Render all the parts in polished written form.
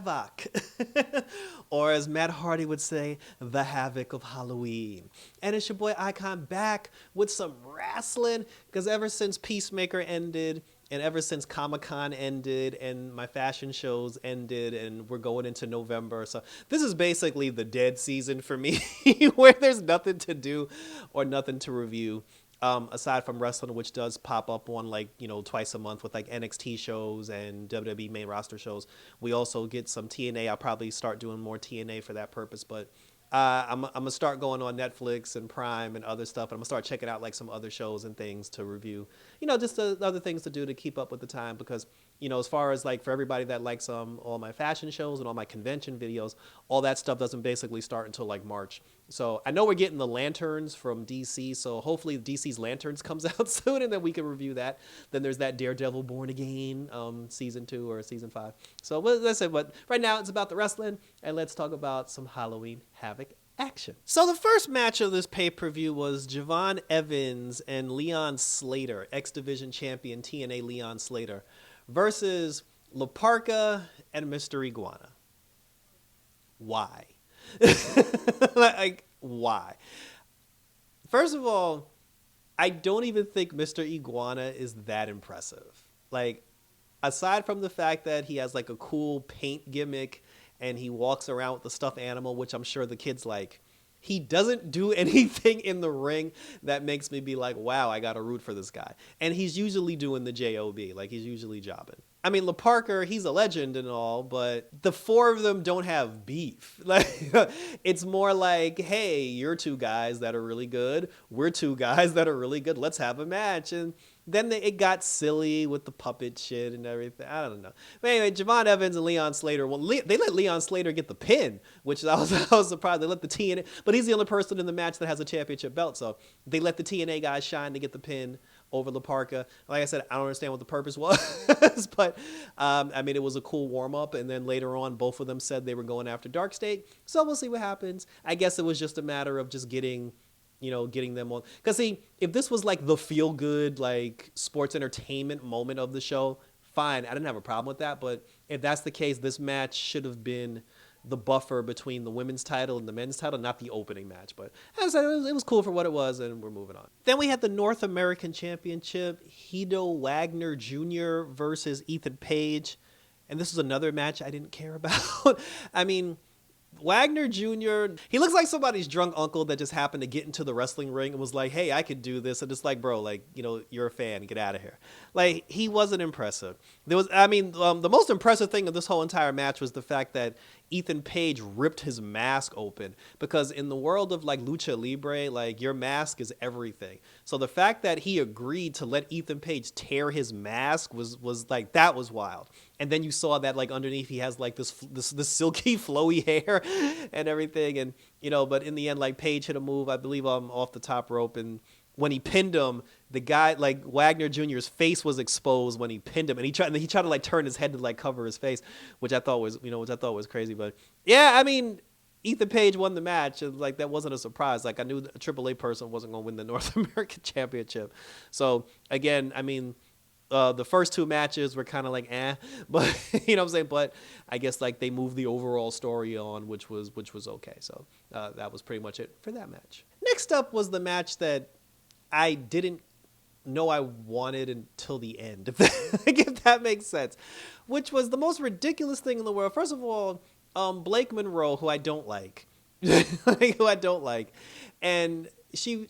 Havoc. Or as Matt Hardy would say, the Havoc of Halloween. And it's your boy Icon back with some wrestling, because ever since Peacemaker ended, and ever since Comic-Con ended and my fashion shows ended and we're going into November. So this is basically the dead season for me where there's nothing to do or nothing to review. Aside from wrestling, which does pop up on twice a month with like NXT shows and WWE main roster shows. We also get some TNA. I'll probably start doing more TNA for that purpose, but I'm gonna start going on Netflix and Prime and other stuff, and I'm gonna start checking out like some other shows and things to review. Just the other things to do to keep up with the time, because as far as like for everybody that likes all my fashion shows and all my convention videos, all that stuff doesn't basically start until like March. So I know we're getting the Lanterns from DC, so hopefully DC's Lanterns comes out soon, and then we can review that. Then there's that Daredevil Born Again season 2 or season 5. So let's say, but right now it's about the wrestling, and let's talk about some Halloween Havoc action. So the first match of this pay-per-view was Javon Evans and Leon Slater, X Division champion TNA Leon Slater, versus La Parka and Mr. Iguana. Why? Like, why? First of all, I don't even think Mr. Iguana is that impressive. Like, aside from the fact that he has like a cool paint gimmick and he walks around with the stuffed animal, which I'm sure the kids like, he doesn't do anything in the ring that makes me be like, wow, I gotta root for this guy. And he's usually doing the job, like he's usually jobbing. I mean, La Parker, he's a legend and all, but the four of them don't have beef. Like, it's more like, hey, you're two guys that are really good. We're two guys that are really good. Let's have a match. And then it got silly with the puppet shit and everything. I don't know. But anyway, Javon Evans and Leon Slater, well, they let Leon Slater get the pin, which I was surprised. They let the TNA, but he's the only person in the match that has a championship belt. So they let the TNA guys shine to get the pin over La Parka. Like I said, I don't understand what the purpose was, but I mean, it was a cool warm-up, and then later on, both of them said they were going after Dark State, so we'll see what happens. I guess it was just a matter of just getting them on. Because see, if this was like the feel-good, like, sports entertainment moment of the show, fine, I didn't have a problem with that, but if that's the case, this match should have been the buffer between the women's title and the men's title, not the opening match. But as I said, it was cool for what it was, and we're moving on. Then we had the North American Championship, Hito Wagner Jr. versus Ethan Page. And this is another match I didn't care about. I mean, Wagner Jr., he looks like somebody's drunk uncle that just happened to get into the wrestling ring and was like, hey, I could do this. And it's like, bro, like, you're a fan. Get out of here. Like, he wasn't impressive. The most impressive thing of this whole entire match was the fact that Ethan Page ripped his mask open, because in the world of like lucha libre, like, your mask is everything. So the fact that he agreed to let Ethan Page tear his mask was like, that was wild. And then you saw that like underneath he has like this silky flowy hair and everything, and but in the end, like, Page hit a move, I believe, off the top rope, and when he pinned him, the guy, like, Wagner Jr.'s face was exposed when he pinned him, and he tried to like turn his head to like cover his face, which I thought was crazy. But yeah, I mean, Ethan Page won the match, and like, that wasn't a surprise. Like, I knew a AAA person wasn't going to win the North American Championship. So again, I mean, the first two matches were kind of like, but what I'm saying? But I guess like they moved the overall story on, which was okay. So that was pretty much it for that match. Next up was the match that I didn't know I wanted until the end, if that makes sense, which was the most ridiculous thing in the world. First of all, Blake Monroe, who I don't like, and she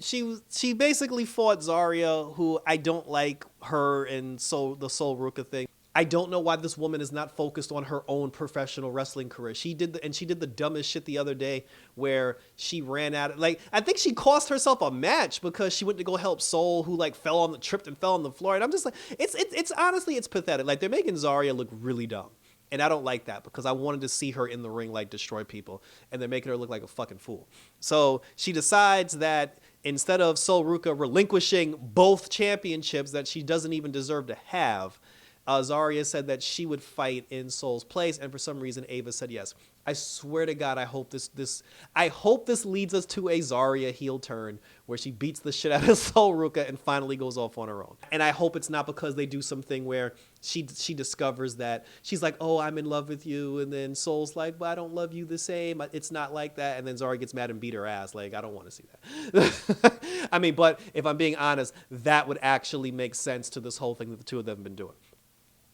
basically fought Zarya, who I don't like her, and so the Sol Ruka thing. I don't know why this woman is not focused on her own professional wrestling career. She did the dumbest shit the other day where she ran out. Like, I think she cost herself a match because she went to go help Sol, who like tripped and fell on the floor. And I'm just like, it's honestly, it's pathetic. Like, they're making Zarya look really dumb. And I don't like that, because I wanted to see her in the ring, like, destroy people, and they're making her look like a fucking fool. So she decides that instead of Sol Ruka relinquishing both championships that she doesn't even deserve to have, Zarya said that she would fight in Soul's place, and for some reason Ava said yes. I swear to God, I hope this leads us to a Zarya heel turn where she beats the shit out of Sol Ruka and finally goes off on her own. And I hope it's not because they do something where she discovers that she's like, oh, I'm in love with you, and then Soul's like, but I don't love you the same. It's not like that, and then Zarya gets mad and beat her ass. Like, I don't want to see that. I mean, but if I'm being honest, that would actually make sense to this whole thing that the two of them have been doing.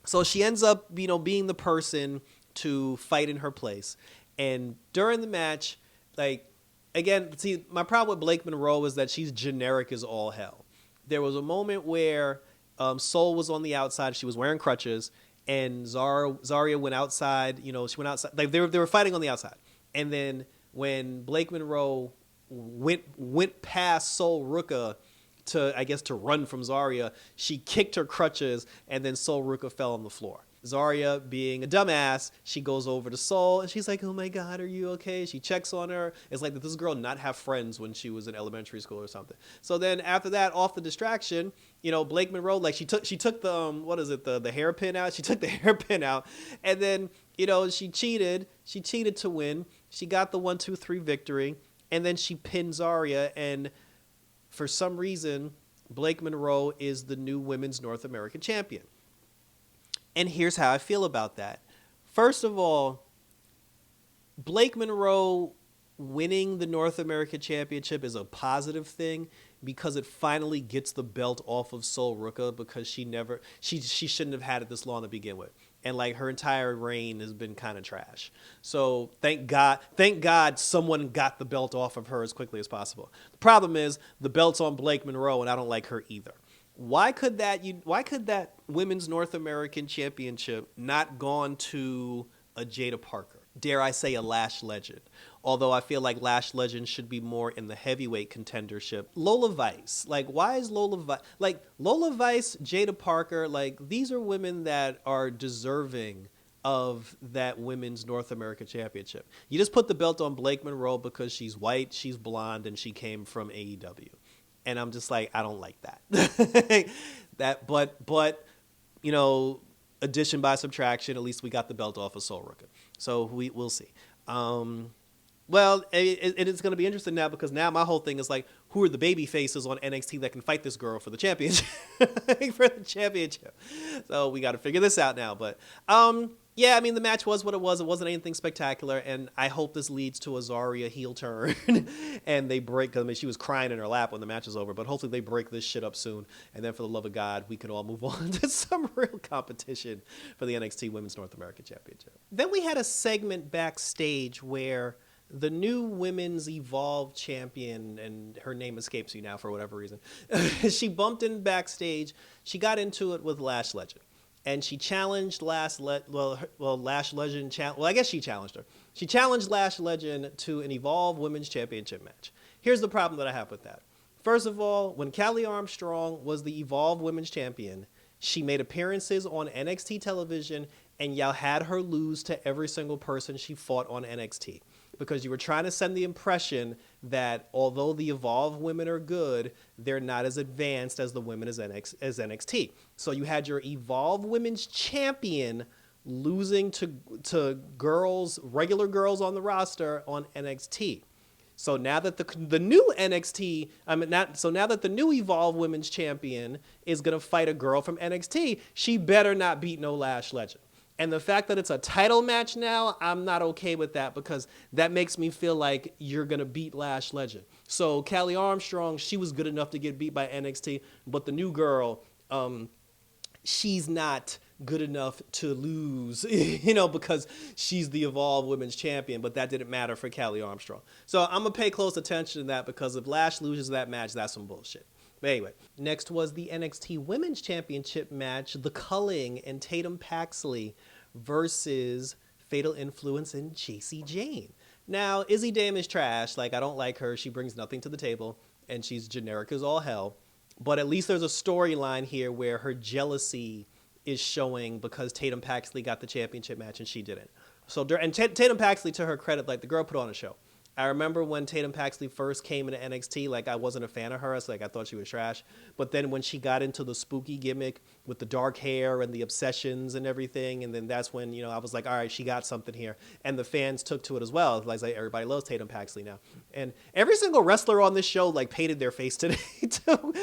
So she ends up, being the person to fight in her place. And during the match, like, again, see, my problem with Blake Monroe is that she's generic as all hell. There was a moment where Soul was on the outside. She was wearing crutches, and Zarya went outside. She went outside. Like, they were fighting on the outside. And then when Blake Monroe went past Sol Ruka to run from Zarya, she kicked her crutches, and then Sol Ruka fell on the floor. Zarya, being a dumbass, she goes over to Soul, and she's like, oh my God, are you okay? She checks on her. It's like, did this girl not have friends when she was in elementary school or something? So then after that, off the distraction, Blake Monroe, like, she took the the hairpin out? She took the hairpin out, and then, she cheated. She cheated to win. She got the 1-2-3 victory, and then she pinned Zarya, and for some reason, Blake Monroe is the new Women's North American champion. And here's how I feel about that. First of all, Blake Monroe winning the North American Championship is a positive thing because it finally gets the belt off of Sol Ruka, because she shouldn't have had it this long to begin with. And like, her entire reign has been kind of trash. So thank God someone got the belt off of her as quickly as possible. The problem is the belt's on Blake Monroe, and I don't like her either. Why could that Women's North American Championship not gone to a Jada Parker? Dare I say a Lash Legend? Although I feel like Lash Legend should be more in the heavyweight contendership. Lola Vice. Like, why is Lola Vice? Like, Lola Vice, Jada Parker, like, these are women that are deserving of that Women's North American Championship. You just put the belt on Blake Monroe because she's white, she's blonde, and she came from AEW. And I'm just like, I don't like that. But addition by subtraction, at least we got the belt off of Sol Ruka. So we'll see. Well, it's going to be interesting now, because now my whole thing is like, who are the baby faces on NXT that can fight this girl for the championship? So we got to figure this out now. But yeah, I mean, the match was what it was. It wasn't anything spectacular, and I hope this leads to a Zarya heel turn and they break. I mean, she was crying in her lap when the match was over, but hopefully they break this shit up soon, and then for the love of God, we can all move on to some real competition for the NXT Women's North American Championship. Then we had a segment backstage where the new Women's Evolve champion, and her name escapes me now for whatever reason, she bumped in backstage. She got into it with Lash Legend. And she challenged Lash Legend. Well, I guess she challenged her. She challenged Lash Legend to an Evolve Women's Championship match. Here's the problem that I have with that. First of all, when Callie Armstrong was the Evolve Women's Champion, she made appearances on NXT television, and y'all had her lose to every single person she fought on NXT. Because you were trying to send the impression that although the Evolve women are good, they're not as advanced as the women as NXT. So you had your Evolve Women's Champion losing to regular girls on the roster on NXT. So now that the new now that the new Evolve Women's Champion is gonna fight a girl from NXT, she better not beat no Lash Legend. And the fact that it's a title match now, I'm not okay with that, because that makes me feel like you're going to beat Lash Legend. So Callie Armstrong, she was good enough to get beat by NXT, but the new girl, she's not good enough to lose, because she's the Evolve Women's Champion, but that didn't matter for Callie Armstrong. So I'm going to pay close attention to that, because if Lash loses that match, that's some bullshit. But anyway, next was the NXT Women's Championship match, The Culling and Tatum Paxley versus Fatal Influence and Jacy Jayne. Now, Izzy Dame is trash. Like, I don't like her. She brings nothing to the table, and she's generic as all hell. But at least there's a storyline here where her jealousy is showing because Tatum Paxley got the championship match and she didn't. So, and Tatum Paxley, to her credit, like, the girl put on a show. I remember when Tatum Paxley first came into NXT, like I wasn't a fan of her. I thought she was trash. But then when she got into the spooky gimmick with the dark hair and the obsessions and everything, and then that's when, I was like, all right, she got something here. And the fans took to it as well. Like everybody loves Tatum Paxley now. And every single wrestler on this show like painted their face today too,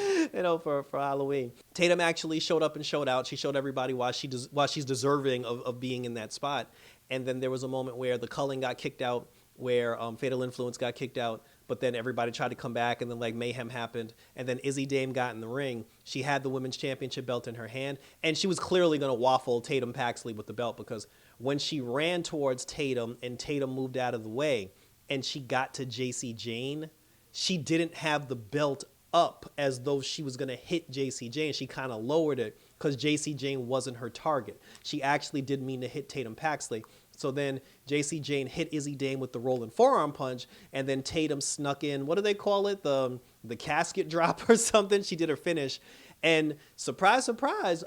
for Halloween. Tatum actually showed up and showed out. She showed everybody why she's deserving of being in that spot. And then there was a moment where the Cullen got kicked out, where Fatal Influence got kicked out, but then everybody tried to come back, and then like mayhem happened, and then Izzy Dame got in the ring. She had the women's championship belt in her hand, and she was clearly going to waffle Tatum Paxley with the belt, because when she ran towards Tatum and Tatum moved out of the way and she got to JC Jane, she didn't have the belt up as though she was going to hit JC Jane. She kind of lowered it because JC Jane wasn't her target. She actually did mean to hit Tatum Paxley. So then JC Jane hit Izzy Dame with the rolling forearm punch, and then Tatum snuck in, what do they call it? The casket drop or something. She did her finish. And surprise, surprise,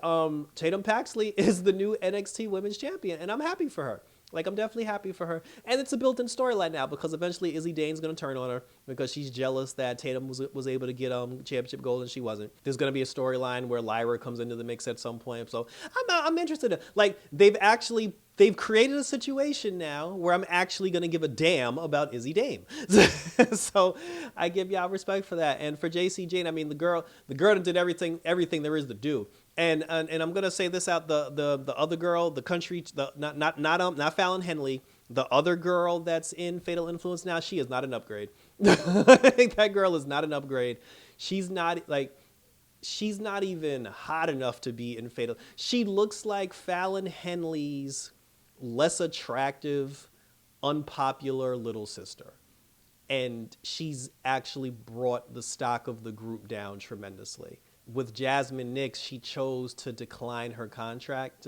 Tatum Paxley is the new NXT Women's Champion, and I'm happy for her. Like, I'm definitely happy for her. And it's a built-in storyline now, because eventually Izzy Dane's going to turn on her because she's jealous that Tatum was able to get championship gold and she wasn't. There's going to be a storyline where Lyra comes into the mix at some point. So I'm interested in, like, they've created a situation now where I'm actually going to give a damn about Izzy Dame. So I give y'all respect for that. And for JC Jane, I mean, the girl did everything there is to do. And I'm gonna say this out, the other girl, not Fallon Henley, the other girl that's in Fatal Influence now, she is not an upgrade. That girl is not an upgrade. She's not even hot enough to be in Fatal. She looks like Fallon Henley's less attractive, unpopular little sister. And she's actually brought the stock of the group down tremendously. With Jasmine Nix, she chose to decline her contract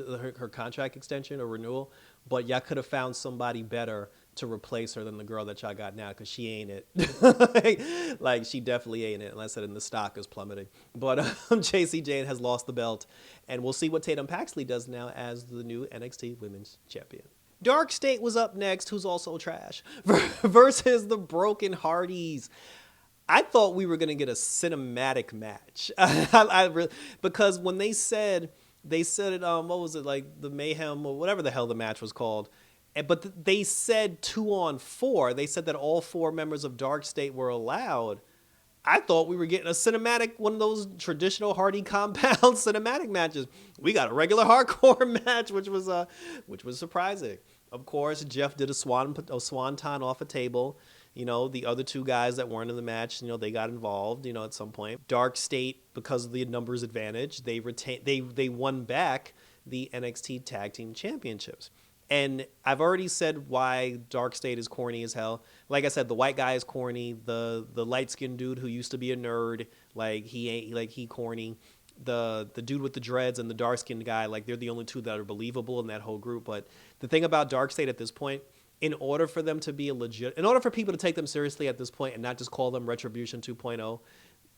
extension or renewal, but y'all could have found somebody better to replace her than the girl that y'all got now, because she ain't it. like, she definitely ain't it, and I said, and the stock is plummeting. But JC Jane has lost the belt, and we'll see what Tatum Paxley does now as the new NXT Women's Champion. Dark State was up next, who's also trash, versus the Broken Hardys. I thought we were going to get a cinematic match. Because when they said it, what was it, like the Mayhem or whatever the hell the match was called. But they said 2-on-4. They said that all 4 members of Dark State were allowed. I thought we were getting a cinematic, one of those traditional Hardy compound cinematic matches. We got a regular hardcore match, which was surprising. Of course, Jeff did a swanton off a table. The other 2 guys that weren't in the match, they got involved, at some point. Dark State, because of the numbers advantage, they won back the NXT Tag Team Championships. And I've already said why Dark State is corny as hell. Like I said, the white guy is corny. The light-skinned dude who used to be a nerd, he corny. The dude with the dreads and the dark-skinned guy, they're the only 2 that are believable in that whole group. But the thing about Dark State at this point, in order for people to take them seriously at this point and not just call them Retribution 2.0,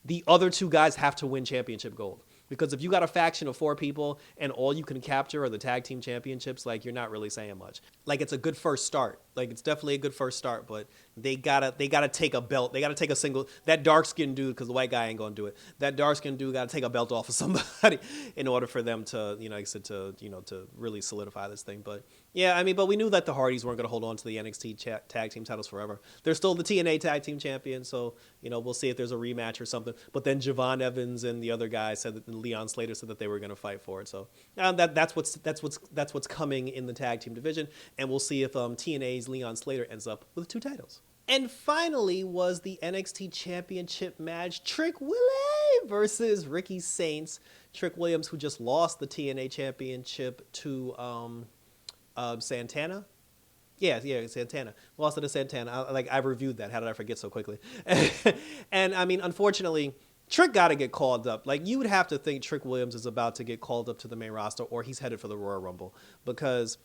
the other 2 guys have to win championship gold. Because if you got a faction of 4 people and all you can capture are the tag team championships, you're not really saying much. It's a good first start. It's definitely a good first start, but they gotta take a belt. They gotta take a single, that dark skinned dude, because the white guy ain't gonna do it. That dark skinned dude gotta take a belt off of somebody in order for them to, to really solidify this thing. But yeah, but we knew that the Hardys weren't gonna hold on to the NXT tag team titles forever. They're still the TNA tag team champions, so we'll see if there's a rematch or something. But then Javon Evans and the other guy said that Leon Slater said that they were gonna fight for it. So that's what's coming in the tag team division, and we'll see if TNA's Leon Slater ends up with 2 titles. And finally was the NXT Championship match, Trick Willie versus Ricky Saints. Trick Williams, who just lost the TNA Championship to Santana. Yeah, Santana. Lost it to Santana. I reviewed that. How did I forget so quickly? And unfortunately, Trick got to get called up. You would have to think Trick Williams is about to get called up to the main roster, or he's headed for the Royal Rumble, because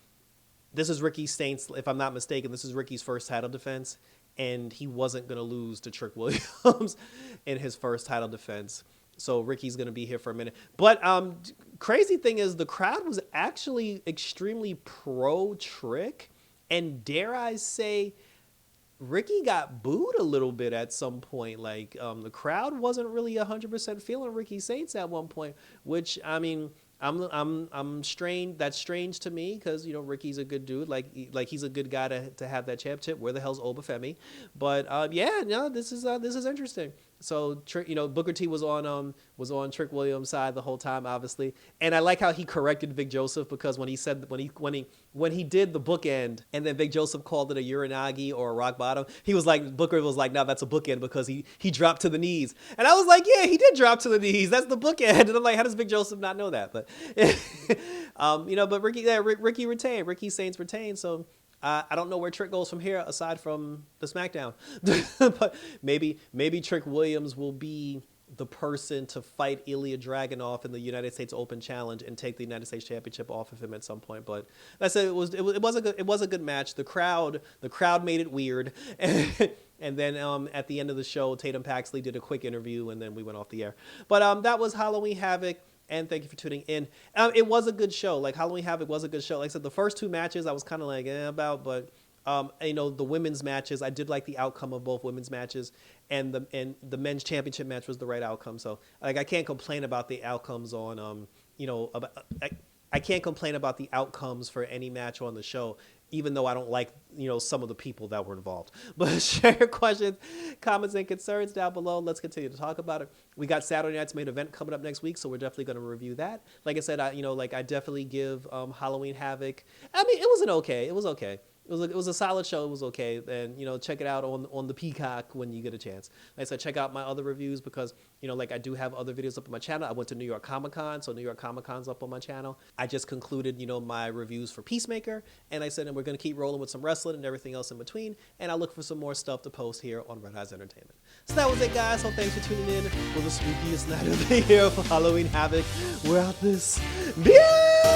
this is Ricky Saints, if I'm not mistaken, this is Ricky's first title defense, and he wasn't going to lose to Trick Williams in his first title defense. So Ricky's going to be here for a minute. But crazy thing is, the crowd was actually extremely pro-Trick, and dare I say, Ricky got booed a little bit at some point. Like the crowd wasn't really 100% feeling Ricky Saints at one point, which I mean, I'm strange. That's strange to me because you know Ricky's a good dude. Like he's a good guy to have that championship. Where the hell's Obafemi? But yeah, no, this is interesting. So you know Booker T was on Trick Williams' side the whole time, obviously, and I like how he corrected Vic Joseph because when he said when he did the bookend and then Vic Joseph called it a uranagi or a rock bottom, he was like Booker was like, no, that's a bookend because he dropped to the knees, and I was like, yeah, he did drop to the knees. That's the bookend, and I'm like, how does Vic Joseph not know that? But you know, but Ricky retained, Ricky Saints retained, so. I don't know where Trick goes from here aside from the SmackDown. But maybe Trick Williams will be the person to fight Ilya Dragunov in the United States Open Challenge and take the United States Championship off of him at some point. But like I said, it was a good match. The crowd made it weird. And then at the end of the show, Tatum Paxley did a quick interview, and then we went off the air. But that was Halloween Havoc. And thank you for tuning in. It was a good show. Like Halloween Havoc was a good show. Like I said, the first two matches I was kind of like about, but you know the women's matches I did like the outcome of both women's matches, and the men's championship match was the right outcome. So like I can't complain about the outcomes on you know I can't complain about the outcomes for any match on the show, even though I don't like, you know, some of the people that were involved. But share your questions, comments, and concerns down below. Let's continue to talk about it. We got Saturday night's main event coming up next week, so we're definitely going to review that. Like I said, I definitely give Halloween Havoc. I mean, it was okay. It was okay. It was a solid show. It was okay, and you know, check it out on the Peacock when you get a chance. Like I said, check out my other reviews because you know, like I do have other videos up on my channel. I went to New York Comic Con, so New York Comic Con's up on my channel. I just concluded, you know, my reviews for Peacemaker, and I said, and we're gonna keep rolling with some wrestling and everything else in between. And I look for some more stuff to post here on Red Eyes Entertainment. So that was it, guys. So thanks for tuning in for the spookiest night of the year for Halloween Havoc. We're out this. Yeah!